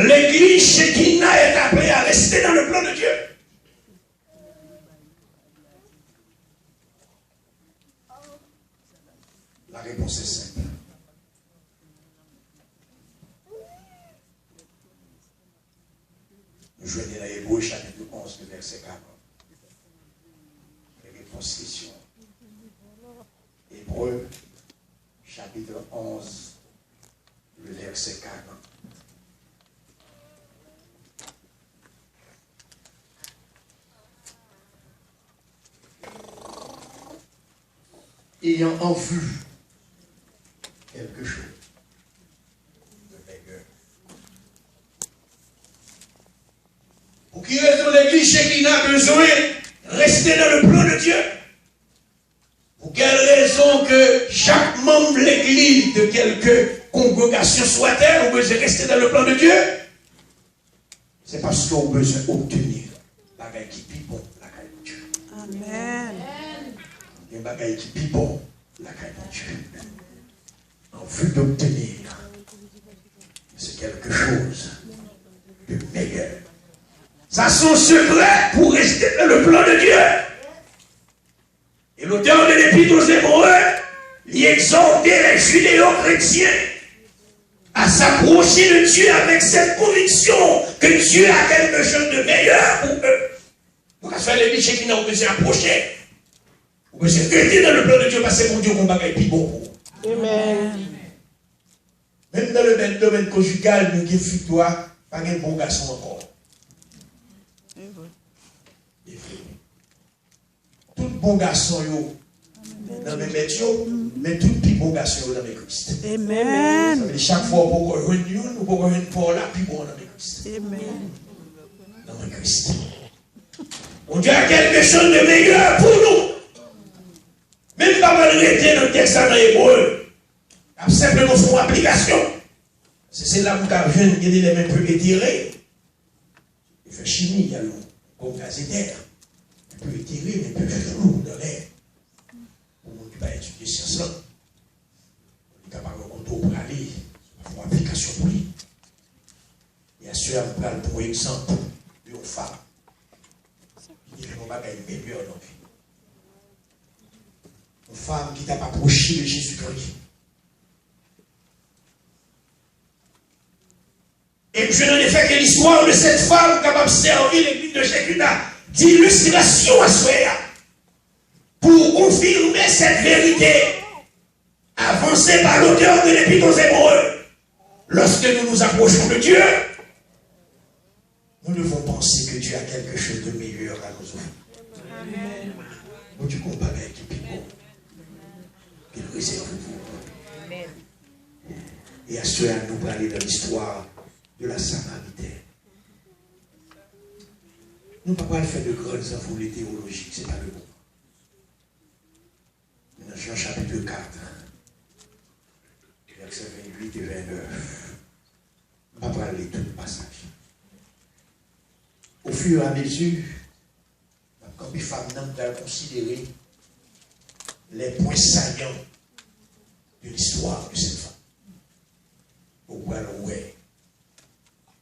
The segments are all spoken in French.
l'église Shekinah est appelée à rester dans le plan de Dieu? La réponse est simple. Nous joignons dans Hébreux chapitre 11, verset 40. Les réponses questions. Hébreux chapitre 11, le verset 40. Ayant en vue quelque chose de meilleur. Pour qui raison l'église Shekinah a besoin de rester dans le plan de Dieu? Pour quelle raison que chaque membre de l'église de quelque congrégation soit-elle, on besoin de rester dans le plan de Dieu? C'est parce qu'on a besoin d'obtenir la bagaille qui est bon, la bagaille de Dieu. Amen. Il y a une bagaille qui est bon, la bagaille de Dieu. En vue d'obtenir, c'est quelque chose de meilleur. Ça, son secret pour rester dans le plan de Dieu. Et l'auteur de l'Épître aux Hébreux, il exhortait les judéo-chrétiens à s'approcher de Dieu avec cette conviction que Dieu a quelque chose de meilleur pour eux. Pour qu'à faire les biches qui n'ont besoin d'approcher. Vous pouvez rester dans le plan de Dieu parce que mon Dieu combat est plus bon pour vous. Amen. Même dans le domaine conjugal, nous avons victoire, pas de bon garçon encore. Tout bon garçon, dans mes métiers, mais tout petit bon garçon dans mes Christ. Amen. Ça veut dire chaque fois pour qu'on réunisse, nous pouvons réunir pour là, puis bon dans mes Christ. Amen. Dans mes Christ. On dit à quelque chose de meilleur pour nous. Même pas mal rester dans le texte dans l'hébreu. Simplement son application. C'est là où tu as vu qu'il les mêmes peu étirés. Il fait chimie, il y a le gazétaire. Il peut étirer, mais il peut faire lourd dans l'air. Pour nous qui va étudier science là. On est capable de contour pour aller. Il faut application pour lui. Bien sûr, on prend pour exemple d'une femme. Il dit qu'on va gagner meilleur dans la vie. Une femme qui t'a approché de Jésus-Christ. Et je n'en ai fait que l'histoire de cette femme capable de servir l'église de Shekinah d'illustration à soi pour confirmer cette vérité avancée par l'auteur de l'Épître aux Hébreux. Lorsque nous nous approchons de Dieu, nous devons penser que Dieu a quelque chose de meilleur à nous offrir. Amen. Bon Dieu combat avec qui est bon, qu'il réserve pour vous. Et à cela, nous allons aller dans l'histoire de la Samaritaine. Nous ne pouvons pas faire de grandes infos théologiques, ce n'est pas le bon. Dans Jean chapitre 4, versets 28 et 29, nous ne pouvons pas lire tout le passage. Au fur et à mesure, quand les femmes n'ont considéré les points saillants de l'histoire de cette femme. Pourquoi ouais,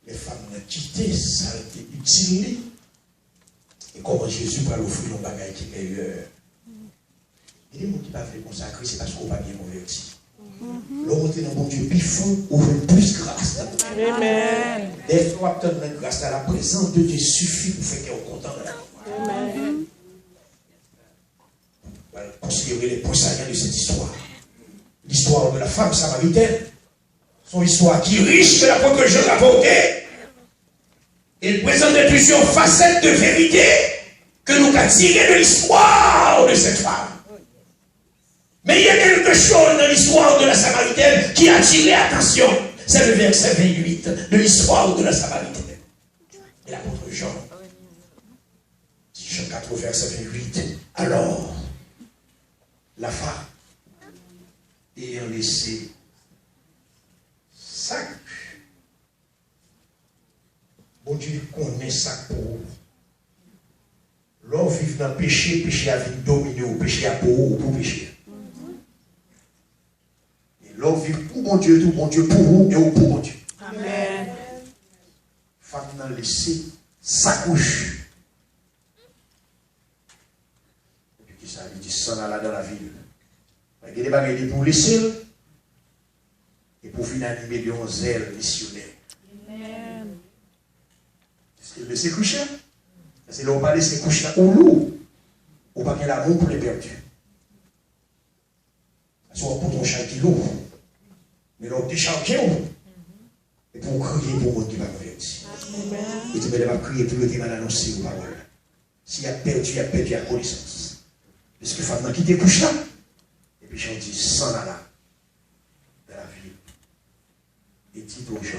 les femmes ont quitté ça a été utile. Et comment Jésus va l'offrir un bagage qui est meilleur. Et les gens qui ne peuvent pas consacrer, c'est parce qu'on va bien converti. L'homme est dans bon Dieu, puis fond, ouvre plus grâce. Amen. Des fois, obtenir grâce à la présence de Dieu suffit pour faire qu'on est content de la vie. Amen. On va considérer les points saillants de cette histoire. L'histoire de la femme samaritaine. Son histoire qui est riche de la fois que je l'ai apportée. Il présente plusieurs facettes de vérité que nous avons tirées de l'histoire de cette femme. Mais il y a quelque chose dans l'histoire de la Samaritaine qui a attiré l'attention. C'est le verset 28 de l'histoire de la Samaritaine. Et l'apôtre Jean, Jean 4, verset 28. Alors, la femme, ayant laissé sac, bon Dieu connaît ça pour vous. L'homme vit dans le péché, péché avec dominer, péché à pour péché. Et l'homme vit pour bon Dieu pour vous et pour bon Dieu. Amen. femme n'a laissé sa couche. Et puis ça lui dit s'en alla dans la ville. Il y a des bagages pour laisser et pour finir animer des zèle missionnaire. Est-ce qu'il laisse coucher? C'est là où on va laisser coucher au loup. Ou pas qu'il y a l'amour pour les perdus. Soit pour ton chat qui lourd. Mais l'autre des chats qui lourd. Et pour crier pour le monde qui va convertir. Et tu vas crier pour le mal annoncer aux paroles. S'il y a perdu à connaissance. Parce que femme qui te couche là. Et puis j'en dis, s'en alla de la ville. Et dit aux gens.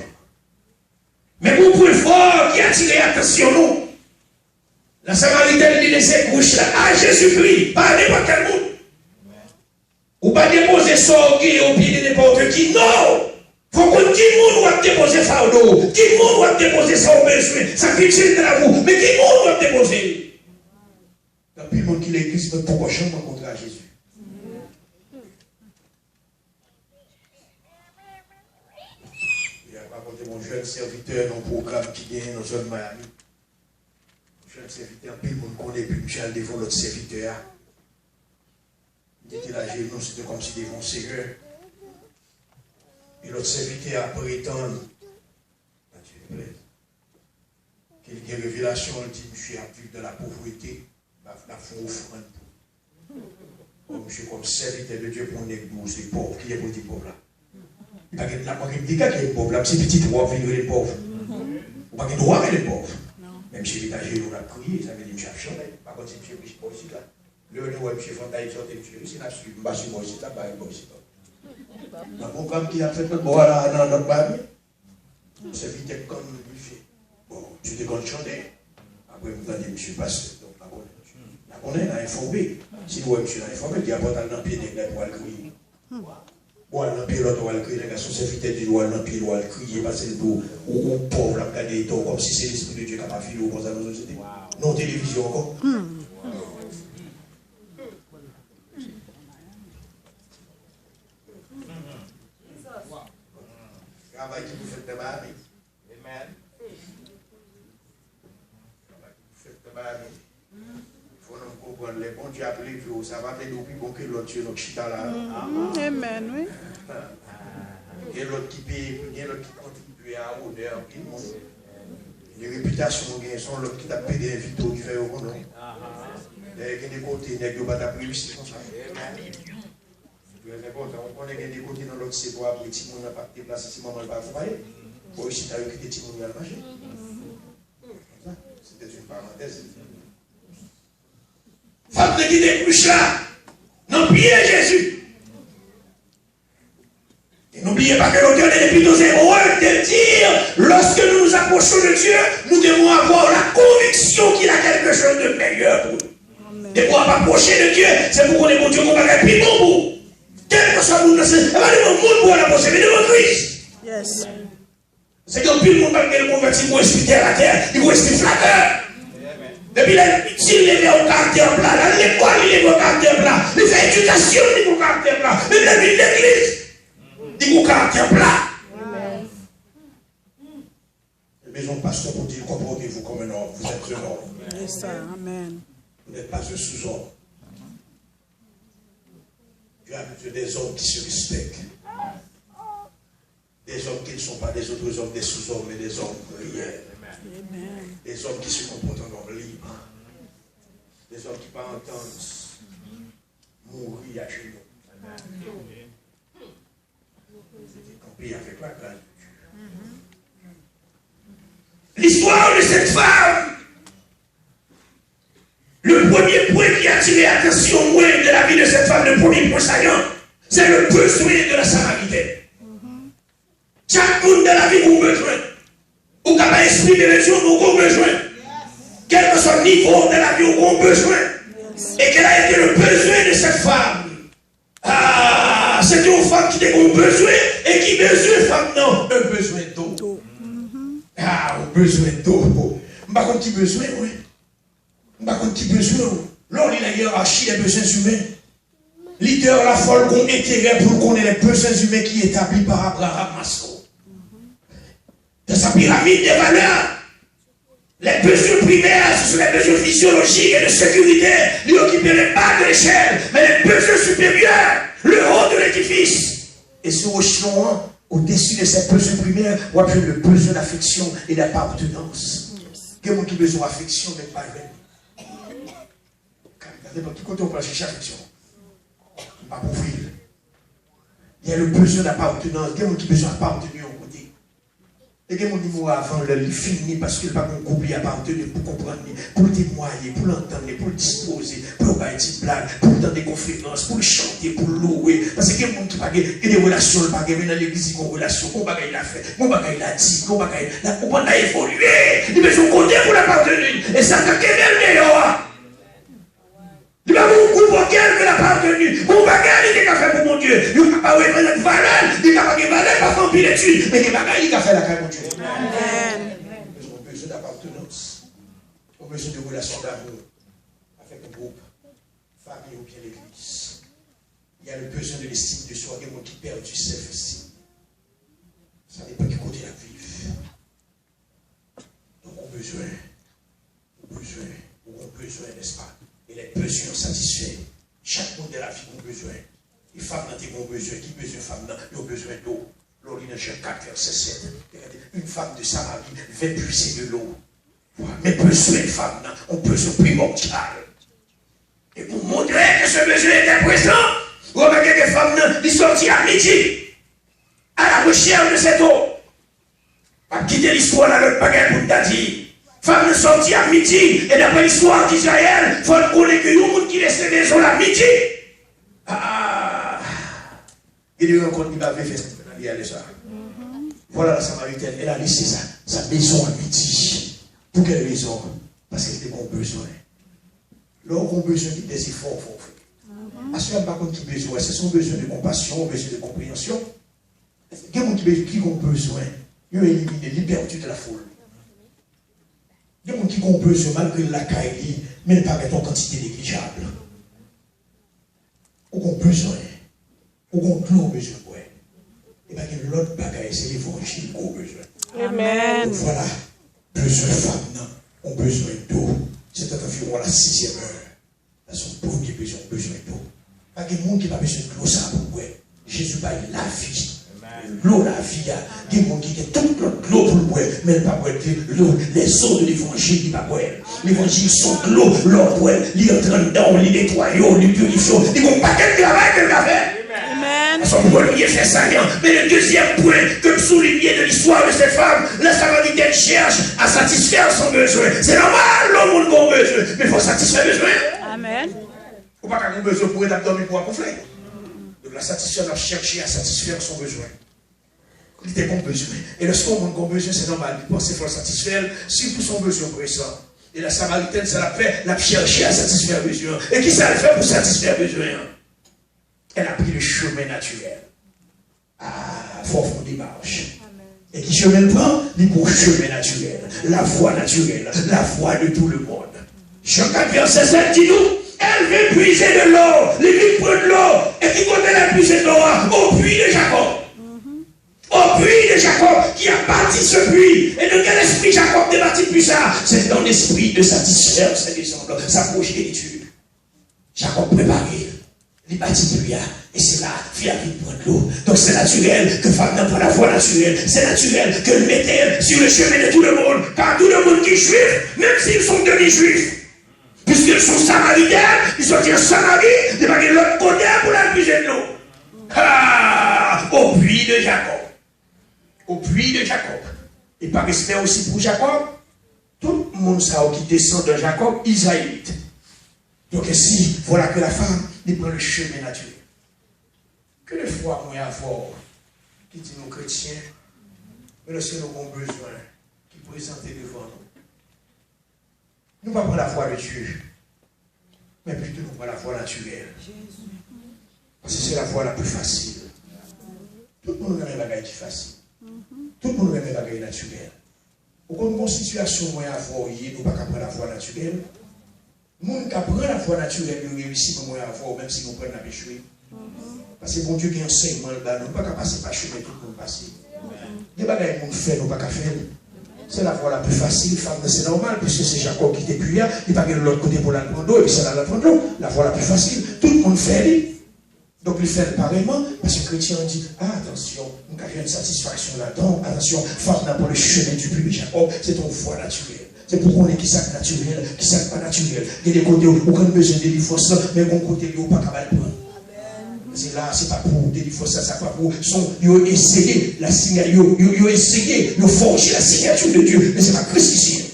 Mais pour le fort qui a attiré l'attention, nous. La Samaritaine dit de ses couches là. Ah, Jésus-Christ, pas n'importe quel monde. Ou pas déposer son orgueil au pied de n'importe qui. Non! Faut que qui monde va déposer fardeau. Qui monde va déposer son besoin. Ça fixe de l'amour. Mais qui monde va déposer? Il y a plus de monde qui l'église, mais pourquoi je rencontre à Jésus? Il a raconté mon jeune serviteur dans le programme qui gagne dans la zone Miami. Mon jeune serviteur, plus le monde connaît, puis Michel devant l'autre serviteur. Il était là, non, c'était comme si devant Seigneur. Et l'autre serviteur a prétendu, qu'il y a une révélation, il dit, monsieur a vécu dans la pauvreté, la font offrande pour. Monsieur, comme serviteur de Dieu pour une église, c'est pauvre, qui est pour les pauvres là? Il n'y a pas de dégâts qui est pauvre là, c'est petit droit de les pauvres. Il n'y a pas de droit avec les pauvres. Même si l'étage on a crié, ça veut dire que monsieur a chanté. Par contre, c'est monsieur riche, pas aussi là. Le monsieur Fontaine, monsieur, c'est la suite, je suis moi aussi, là, pas aussi. Le programme qui a fait notre bois dans notre bain, c'est vite comme il fait. Bon, tu te comptes chanter. Après, vous avez dit, monsieur Pasteur, donc la connaît, la informé. Si vous monsieur l'a informé, il y a pas dans le pied des gars pour le crier. Ou dans le pied l'autre, on va le crier, les gars sont serviteurs du roi, dans le pied, on va le crier, parce que ou pauvre, la regarder, comme si c'est l'esprit de Dieu qui a pas filé ou comme ça dans nos sociétés. Non, télévision encore. Travail qui vous fait de Miami. Amen. Travail qui vous fait de Miami. Il faut nous comprendre, les bons Dieu appelés, ça va être plus bon que l'autre Dieu, notre chita là. Amen, oui. Il y a l'autre qui paye, il y a l'autre qui contribue à l'honneur, les réputations sont l'autre qui t'a payé des invités qui fait au monde. Il y a des côtés, il y a des côtés, il y a des côtés. On connaît des côtés dans l'autre, c'est pour appeler si on n'a pas déplacé, si maman n'a pas travaillé. Pour aussi, tu as eu des petits gens à manger. C'était une parenthèse. Femme de qui débouche là, n'oubliez Jésus. Et n'oubliez pas que l'auteur de l'Épître aux Hébreux de dire, lorsque nous nous approchons de Dieu, nous devons avoir la conviction qu'il a quelque chose de meilleur pour nous. Et pour approcher de Dieu, c'est pour qu'on ait mon Dieu qu'on va faire plus bon pour vous. Quel que soit le monde, c'est pas le monde pour la posséder devant Christ. Yes. C'est que plus le monde va le convertir pour esprit terre à terre, il faut esprit flatteur. Depuis là, s'il est au caractère plat, l'école, il est au caractère plat, il fait éducation, il est au caractère plat, même la vie de l'église, il est au caractère plat. Il y a besoin de pasteur pour dire, comportez-vous comme un homme, vous êtes un homme. Yes, sir. Amen. Vous n'êtes pas un sous-homme. Dieu a besoin des hommes qui se respectent. Des hommes qui ne sont pas des autres hommes, des sous-hommes, mais des hommes réels. Des hommes qui se comportent en homme libre. Des hommes qui ne pas entendre mourir à genoux. C'est campé avec la grâce de Dieu. L'histoire de cette femme, le premier point qui a attiré l'attention de la vie de cette femme, le premier point saillant, c'est le besoin de la Samaritaine. Chaque monde de la vie a besoin. Ou qu'à pas exprimer les choses, nous avons besoin. Quel que soit le niveau de la vie, nous avons besoin. Et quel a été le besoin de cette femme? Ah, c'est une femme qui a besoin et qui besoin, femme, non, un besoin d'eau. Ah, un besoin d'eau. Par contre, qui besoin, oui. Par contre, qui besoin, l'on est la hiérarchie des besoins humains. Leader la folle qu'on intérêt pour connaître les besoins humains qui est établi par Abraham Maslow. De sa pyramide des valeurs, Les besoins primaires, ce sont les besoins physiologiques et de sécurité. Ils occupent les bas de l'échelle, mais les besoins supérieurs, le haut de l'édifice. Et sur échelon, au-dessus de ces besoins primaires, on a le besoin d'affection et d'appartenance. Il y a des gens qui ont besoin d'affection, mais pas de quand on peut chercher affection, pas pour vivre. Il y a le besoin d'appartenance. Il y a des gens qui ont besoin d'appartenir au côté. Et il y a des gens qui avant le fini parce qu'il n'y a pas un groupe qui appartenir pour comprendre, pour le témoigner, pour l'entendre, pour le disposer, pour faire des blagues, pour entendre des conférences, pour le chanter, pour le louer. Parce qu'il y a des gens qui ont des relations, qui ont dans l'église, qui ont des relations, qui ont a fait, qui ont dit, qui ont évolué. Ils ont besoin de côté pour l'appartenir. Et ça, c'est le meilleur. Il va vous groupe auquel il a appartenu. Mon bagage, il a fait pour mon Dieu. Il n'a pas de valeur, il n'a pas de valeur, pas remplir l'étude. Mais les bagages, il a fait la carrière, mon Dieu. Amen. On a besoin d'appartenance. On a besoin de relations d'amour avec un groupe, famille ou bien l'église. Il y a le besoin de l'estime de soi, des gens qui perdent du self-estime. Ça dépend du côté de la vie. Donc on a besoin, n'est-ce pas? Et les besoins satisfaits. Chaque monde de la vie a besoin. Les femmes ont besoin. Qui besoin de femmes ont besoin d'eau. L'eau, il y a Jean 4, verset 7. Une femme de Samarie va puiser de l'eau. Mais besoin de femmes ont besoin primordial. Et pour montrer que ce besoin est présent, vous remarquez que les femmes qui sortent à midi à la recherche de cette eau. Pas quitter l'histoire dans le bagage pour nous dire. Femme sortie à midi, et d'après l'histoire d'Israël, il faut connaître que les gens qui laissent les maisons à midi. Il y a eu un compte qui m'avait fait ça. Voilà la Samaritaine, elle a laissé sa maison à midi. Pour quelle raison? Parce qu'elle était bon besoin. L'homme a besoin des efforts, faut faire. Parce qu'il n'y a pas contre qui besoin, c'est son besoin de compassion, besoin de compréhension. Il y a des gens qui ont besoin, ils ont éliminé l'hypertude de la foule. Il y a des gens qui ont besoin, malgré la caille, mais pas mettre en quantité négligeable. Ou qu'on besoin, ou qu'on a besoin. Et bien, l'autre bagaille, c'est l'évangile qu'on a besoin. Amen. Donc voilà, besoin de femmes, ont besoin d'eau. C'est environ la 6e heure. Là, son premier besoin d'eau. Pas que les gens qui n'ont pas besoin de l'eau, ça pour Jésus va la vie. L'eau, la vie, il y a des gens qui ont toute l'eau pour le boire, mais ils ne pas boire l'eau. Les eaux de l'évangile, ils ne pas boire. L'évangile sont de l'eau, l'eau boire, ils entrent dedans, ils nettoient, ils purifient. Ils vont pas quel travail que a fait. Amen. Son premier fait ça, mais le deuxième point que souligner de l'histoire de cette femme, la Samaritaine cherche à satisfaire son besoin. C'est normal, l'homme a un besoin, mais il faut satisfaire le besoin. Amen. Il ne faut pas avoir besoin pour être dormir pour accomplir. Donc la satisfaction a cherché à satisfaire son besoin. Il était bon besoin. Et lorsqu'on a un bon besoin, c'est normal. Il pense qu'il faut le satisfaire, surtout son besoin pressant. Et la Samaritaine, ça l'a fait, l'a cherché à satisfaire le besoin. Et qui ça l'a fait pour satisfaire le besoin? Elle a pris le chemin naturel. Faut fond des marches. Et qui chemin le prend? Il prend le chemin naturel. La voie naturelle. La voie de tout le monde. Jean 4, verset 7 dit nous, elle veut puiser de l'eau. Les villes prennent de l'eau. Et qui compte la puiser de l'eau? Au puits de Jacob. Au puits de Jacob qui a bâti ce puits. Et de quel esprit Jacob a bâti puits ça? C'est dans l'esprit de satisfaire ses descendants, sa progéniture. Jacob préparé. Il bâtit puits. Et c'est là, via qui prend de l'eau. Donc c'est naturel que femme prend la voie naturelle. C'est naturel que le mette sur le chemin de tout le monde. Car tout le monde qui est juif, même s'ils sont demi-juifs, puisqu'ils sont samaritains, ils sont en Samarie, ils vont aller de l'autre côté pour la puiser de l'eau. Au puits de Jacob. Au puits de Jacob. Et par respect aussi pour Jacob, tout le monde qui descend de Jacob, israélite. Donc ici, voilà que la femme, il prend le chemin naturel. Que de foi qu'on y a fort, qui dit nos chrétiens, mais lorsque nous avons besoin, qui présente devant nous. Nous ne pas prendre la foi de Dieu, mais plutôt nous prendre la foi naturelle. Parce que c'est la foi la plus facile. Tout le monde a un bagage qui est facile. Tout le monde a un bagage naturel. Au une bonne situation, moi, à voir, nous ne pas prendre la foi naturelle. Nous qui prend la foi naturelle, nous réussissons pour moi à voir, même si nous prenons la péché. Parce que bon Dieu qui enseigne, nous ne pouvons pas passer par chemin, tout le monde passer. Des bagages que nous faisons, nous ne pouvons pas faire. C'est la voie la plus facile, femme, c'est normal, puisque c'est Jacob qui était là, il n'est pas de l'autre côté pour la prendre l'eau, et puis c'est là la prendre l'eau. La voie la plus facile, tout le monde fait. Donc il fait pareillement, parce que le chrétien dit, attention, nous avons une satisfaction là-dedans, attention, femme n'a pas le chemin du puits de Jacob, c'est ton foi naturelle. C'est pour qu'on ait qui ça naturel, qui ça pas naturel. Il y a des côtés où on a besoin de délivrance, mais bon côté où on n'a pas capable de prendre. C'est là, c'est pas pour délivrance, c'est pas pour. Ils ont essayé la signature, ils ont essayé, ils ont forgé la signature de Dieu, mais c'est pas Christ ici.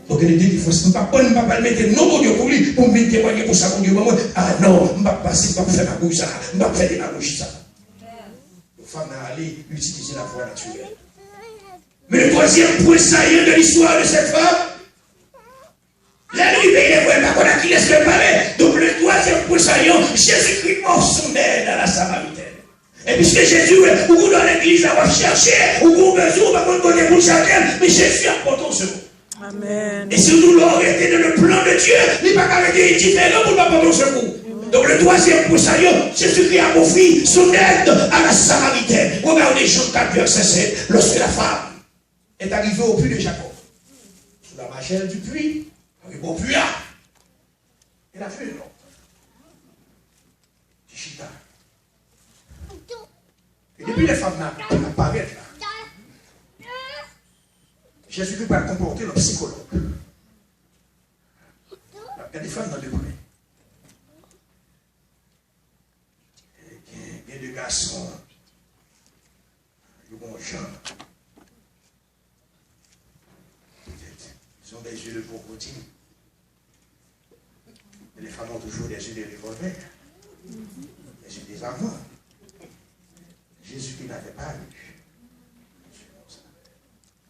Donc il y a des délivrances, ne pas le mettre non Dieu pour lui, pour me témoigner pour ça, pour Dieu. Ah non, je ne vais pas passer, je ne vais pas faire ma bouche ça, je ne vais pas faire des malouches ça. Les femmes ont allé utiliser la voie naturelle. Mais le troisième point saillant de l'histoire de cette femme, la nuit, il est vrai, pas qu'on a qui laisse le palais. Donc le troisième point saillant, Jésus-Christ mort son aide à la Samaritaine. Et puisque Jésus, ou dans l'église, on va chercher, ou on a besoin, on va donner pour chacun, mais Jésus apporte au second. Amen. Et si nous l'aurions été dans le plan de Dieu, il n'y a pas été différent pour nous apporter au secours. Donc le troisième point saillant, Jésus-Christ a offert son aide à la Samaritaine. Regardez Jean 4, verset 7, lorsque la femme est arrivée au puits de Jacob, sous la margelle du puits, arrivée au puits là, elle a fait l'autre. Chita. Et depuis les femmes apparaissent là, Jésus-Christ va comporter le psychologue. Il y a des femmes dans le près. Il y a des garçons, de bons gens. Ils ont des yeux de crocodile. Et les femmes ont toujours des yeux de revolver. Des yeux des amants. Jésus qui n'avait pas eu.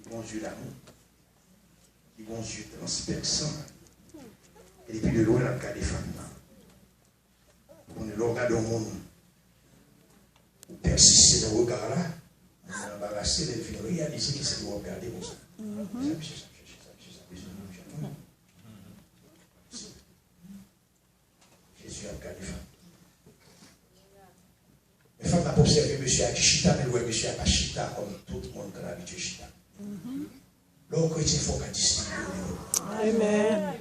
Ils bons yeux d'amour. Ils bons yeux transperçants. Et puis de loin, on a regardé les femmes. On est le regard du monde. Ou persister dans le regard là. On est embarrassé de venir réaliser que c'est de regarder comme ça. Jésus a regardé les femmes. Les femmes n'ont pas observé monsieur Akishita, mais le monsieur Akishita comme tout le monde qui a l'habitude Chita. Le chrétien, il faut qu'on distingue. Amen.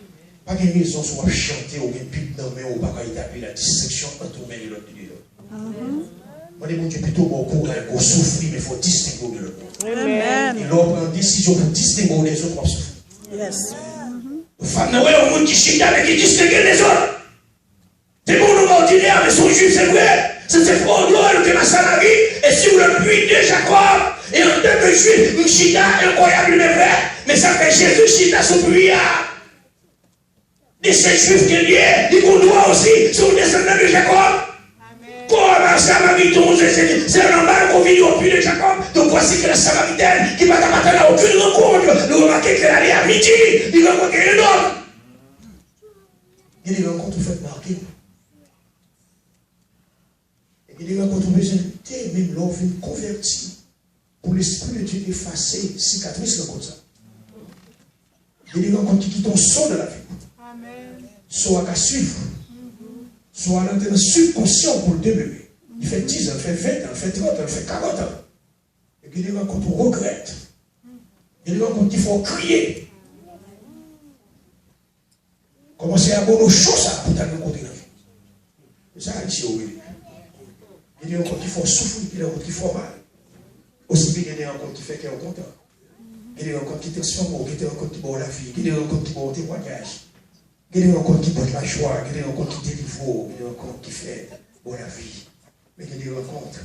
Pas de raison sur chanter ou bien pipe dans mais ou pas établir la distinction entre l'un et l'autre. Moi, je dis plutôt bon courage, bon souffrir, mais il faut distinguer de l'autre. Amen. Et l'on prend une décision pour distinguer les autres. Yes. Les femmes, non, on monde qui chita, mais qui distingue les autres. C'est bon, nous ordinaire, mais son juif, c'est vrai. C'est pour gloire que la Samarie est sur le puits de Jacob. Et en tant que juif, une chita incroyable, mais vrai. Mais ça fait Jésus chita son puits. Et ces juifs qui liés, ils ont droit aussi sur le descendant de Jacob. Comme la Samaritaine, c'est un embarras qu'on vit au puits de Jacob. Donc voici que la Samaritaine, qui va t'apporter à aucune rencontre, nous remarquons qu'elle allait à midi, il va rencontrer un autre. Il y a des rencontres faites marquer. Il y a des rencontres besoin même l'homme vient converti pour l'esprit de Dieu effacer cicatrice comme ça. Il y a des rencontres qui t'ont son de la vie. Soit à suivre, soit à l'intérieur subconscient pour le demeurer. Il fait 10 ans, il fait 20 ans, il fait 30 ans, il fait 40 ans. Et il y a des rencontres où on regrette. Il y a des rencontres qu'il faut crier. Commencez à avoir nos choses pour t'aller rencontrer la vie. C'est ça, ici, oui. Il y a des rencontres qu'il faut souffrir, il y a des rencontres qu'il faut mal. Aussi bien, il y a des rencontres qui font qu'ils sont contents. Il y a des rencontres qui transforment, il y a des rencontres qui vont la vie, il y a des rencontres qui vont au témoignage. Il y a des rencontres qui portent la joie, il y a des rencontres qui délivrent, il y a des rencontres qui font bon la vie. Mais il y a des rencontres,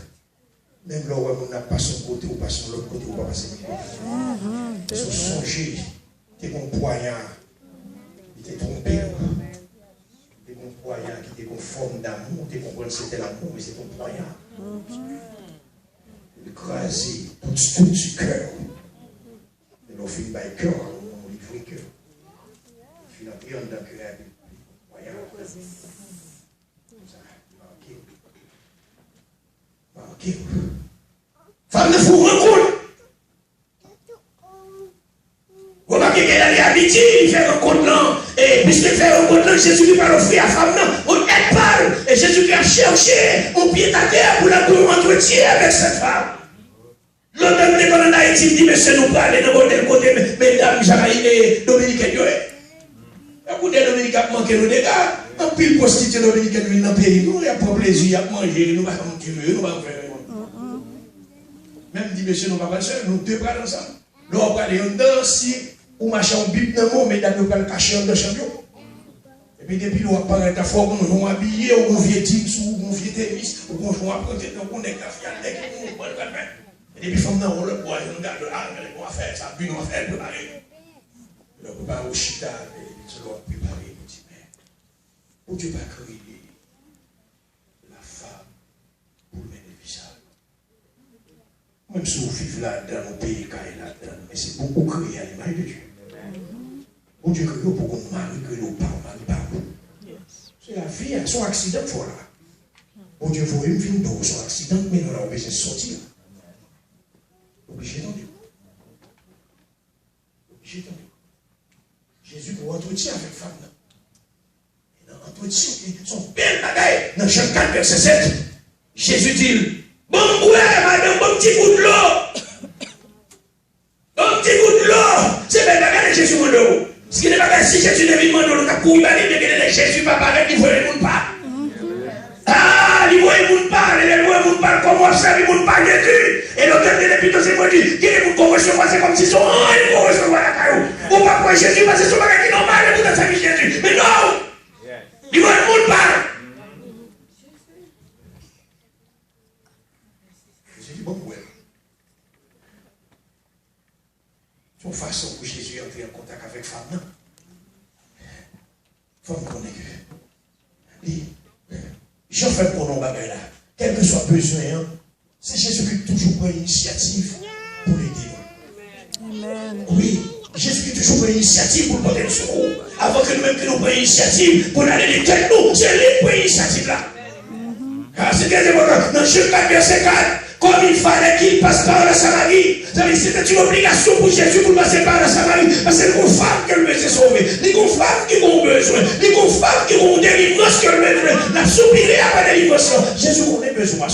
même là où on n'a pas son côté ou pas son l'autre côté ou pas passer le côté. Ils sont songés, t'es bon poignard, il t'est trompé. T'es bon poignard qui était conforme d'amour, t'es compris que c'était l'amour, mais c'est ton poignard. Écraser toute structure du cœur. Et l'on finit par le cœur, on livre le cœur. Dans le cœur, marqué. Femme de fou, rencontre. Remarquez qu'elle allait à midi, il fait rencontre là. Et puisqu'il fait rencontre là, Jésus lui va offrir à la femme là. On est parle. Et Jésus lui a cherché mon pied à terre pour la pour entretien avec cette femme. L'autre qu'on a Haïti dit, monsieur, nous parlons dans le côté, mesdames, Jamaïcaines et Dominicaines. Écoutez, Dominicains manquent nos dégâts. Un pile prostitué Dominicain dans le pays, nous, il n'y a pas plaisir, il y a manger, nous ne pouvons pas tuer, nous ne pouvons pas faire. Même dit, monsieur, nous ne pouvons pas faire, nous deux bras ensemble. Nous allons aller en dedans, si ou machin, on bip dans le mot, mesdames, nous allons cacher en dedans champion. Et puis, depuis, nous allons apparaître à fort, nous allons habiller, ou on vient Tims, ou on vient Témis, ou on joue à prendre, on est café, on est café. Et depuis, nous on le boit, on regarde, on va faire ça, puis on va faire préparer. On va préparer au chita, et on va préparer. Où Dieu va créer la femme pour le visage. Même si vous vivez là-dedans, au pays, là-dedans, mais c'est pour vous créer à l'image de Dieu. Où Dieu crée pour qu'on marie, que nous parlons. C'est la vie, son accident, voilà. Où Dieu voit une vie pour son accident, mais nous avons besoin de sortir. Obligé d'en dire. Obligé d'en dire. Jésus pour entretien avec femme. Son belle bagaille. Dans Jean 4, verset 7, Jésus dit, bon, ouais, madame, bon petit bout de l'eau. Bon petit bout de l'eau. C'est belle bagaille de Jésus, mon eau. Ce qui n'est pas si Jésus ne vit mon eau, il a couru, il a dit, Jésus, papa, avec il voit les gens pas. Ah, il voit les gens pas, il voit les gens pas, comment ça, il ne pas Jésus. Et l'auteur de l'épître, c'est moi dit, qui est pour qu'on recevoir, c'est comme si son il faut recevoir la caillou. Ou pas pour Jésus, parce que c'est son bagage qui est normal, et vous dans sa vie Jésus. Mais non! Il va le monde parle. J'ai dit, bon, ouais. Son façon pour Jésus entrer en contact avec femme, non? Femme connaît que. J'en fais pour nos bagages là. Quel que soit besoin, hein, c'est Jésus qui toujours prend l'initiative pour l'aider. Amen. Oui. Jésus qui toujours prend l'initiative pour porter le secours. Avant que nous-mêmes nous prenions l'initiative pour aller les têtes, nous, c'est lui qui prend l'initiative là. Car c'est très important. Dans Jean 4, verset 4, comme il fallait qu'il passe par la Samarie, c'était une obligation pour Jésus pour passer par la Samarie. Parce que c'est une femme qui veut se sauver. C'est une femme qui a besoin. C'est une femme qui a une délivrance qui a besoin. La soupirée à la délivrance. Jésus a besoin,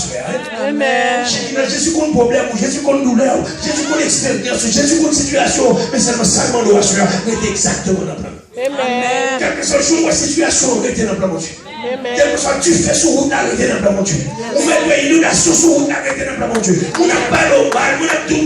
Amen. Jésus a un problème, Jésus a une douleur, Jésus a une expérience, Jésus a une situation. Mais seulement ça, mon assureur, est exactement dans le plan. Amen. Quelle que soit la situation, arrêtez dans le plan de Dieu. Quel que soit tu fais sur route, arrêtez dans le plan de Dieu. On met l'inondation sur route, arrêtez dans le plan de Dieu. On n'a pas l'eau, on a tout